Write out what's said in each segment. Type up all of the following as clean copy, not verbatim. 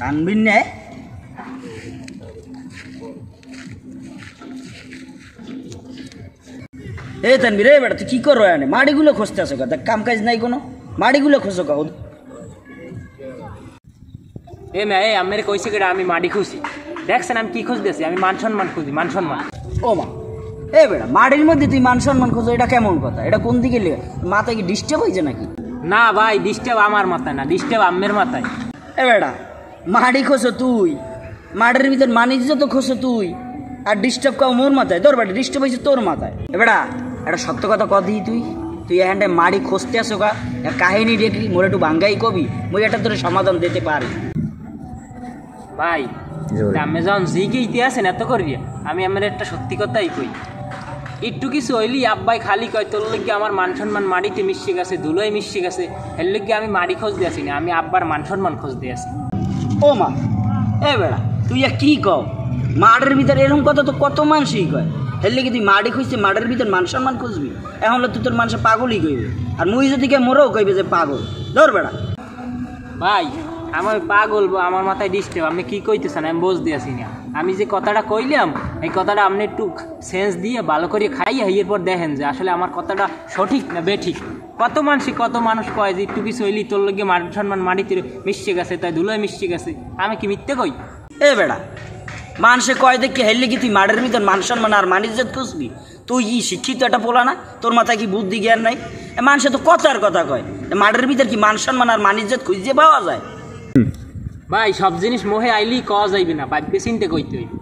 কানবিন নে এ তানবি রে বেটা তুই কি করো এনে মাড়িগুলো খুঁজতে আসো দেখ কাম কাজ নাই কোনো মাড়িগুলো খোঁজো কা এ মে এ আমার কইছে কেডা আমি মাড়ি খুঁজি দেখছেন আমি কি খুঁজতেছি আমি মান সম্মান খুঁজি মান সম্মান ও মা এ বেটা মাড়ির মধ্যে তুই মান সম্মান খোঁজো এটা কেমন কথা এটা কোন দিকে মাথায় কি ডিস্টার্ব হয়েছে নাকি না ভাই ডিস্টার্ব আমার মাথায় না ডিস্টার্ব আম্মের মাথায় এ বেটা মাড়ি খোঁজো তুই মাড়ির ভিতর মানিজ্য তো খোঁজো তুই আর ডিস্টার্ব কাও মোর মাথায় তোর বেটা ডিস্টার্ব হয়েছে তোর মাথায় এ বেটা এটা সত্য কথা কদি তুই এখানটা মাড়ি খুঁজতে আসো কা কাহিনী রেখি মোর একটু বাঙ্গাই কবি মই এটা তোর সমাধান দিতে পারি ভাই আমি যখন জিকে ইতিহাসেন এত করবি আমি আমার একটা সত্যি কথাই কই একটু কিছু হইলি আব্বাই খালি কয় তোর লোক আমার মান সম্মান মাড়িতে মিশে গেছে ধুলোয় মিশে গেছে এর লোক আমি মাড়ি খোঁজ দিয়ে আসি না আমি আব্বার মান সম্মান খোঁজ দিয়ে আসি ও মা এ বেড়া তুই কি কও মাড়ের ভিতরে এরকম কথা তো কত মানুষই কয় হেললে কি তুই মাড়ি খুঁজছে মাড়ের ভিতর মান সম্মান খুঁজবি এখন তুই তোর মানুষের পাগলই কইবে আর মুই যদি কে মোরও কইবে যে পাগল ধর বেড়া ভাই আমার পাগল আমার মাথায় ডিস্টার্ব আপনি কি কইতেছেন আমি বুঝ দিয়েছি না আমি যে কথাটা কইলাম এই কথাটা আপনি একটু সেন্স দিয়ে ভালো করে খাইয়া এরপর দেখেন যে আসলে আমার কথাটা সঠিক না বেঠিক কত মানুষ কয় যে একটু কিছু হইলি তোর লোকে মান সম্মান মাটিতে মিশে গেছে তাই ধুলোয় মিশে গেছে আমি কি মিথ্যে কই এ বেড়া মানুষে কয় দেখে হেললে কি তুই মাড়ের ভিতর মান সম্মান আর মানিজ্জত খুঁজবি তুই কি শিক্ষিত একটা পোলা না তোর মাথায় কি বুদ্ধি জ্ঞান নাই মানুষে তো কথার কথা কয় মাড়ের ভিতর কি মান সম্মান আর মানিজ্জত খুঁজে পাওয়া যায় ভাই সব জিনিস মোহে আইলি কওয়া যাইবে না ভাববে চিনতে কইতে হইবে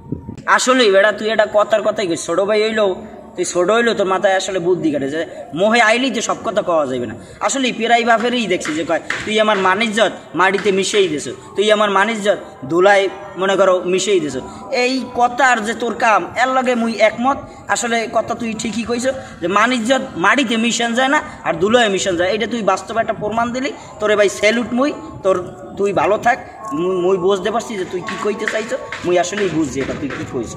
আসলেই বেড়া তুই এটা কথার কথাই কই ছোট ভাই হইলো তুই ছোট হইলো তোর মাথায় আসলে বুদ্ধি কাটে যে মোহে আইলেই তো সব কথা কওয়া যাবে না আসলে পেরাই বাপেরই দেখছি যে কয় তুই আমার মানিজ্জত মাটিতে মিশেই দিস তুই আমার মানিজ্জত ধুলায় মনে করো মিশেই দিস এই কথার যে তোর কাম এর লগে মুই একমত আসলে কথা তুই ঠিকই কইছ যে মানিজ্জত মাটিতে মিশন যায় না আর ধুলায় মিশন যায় এটা তুই বাস্তবে একটা প্রমাণ দিলি তোরে ভাই স্যালুট তুই ভালো থাক মুই বুঝতে পারছি যে তুই কি কইতে চাইছ মুই আসলেই বুঝছি এটা তুই কি কইছ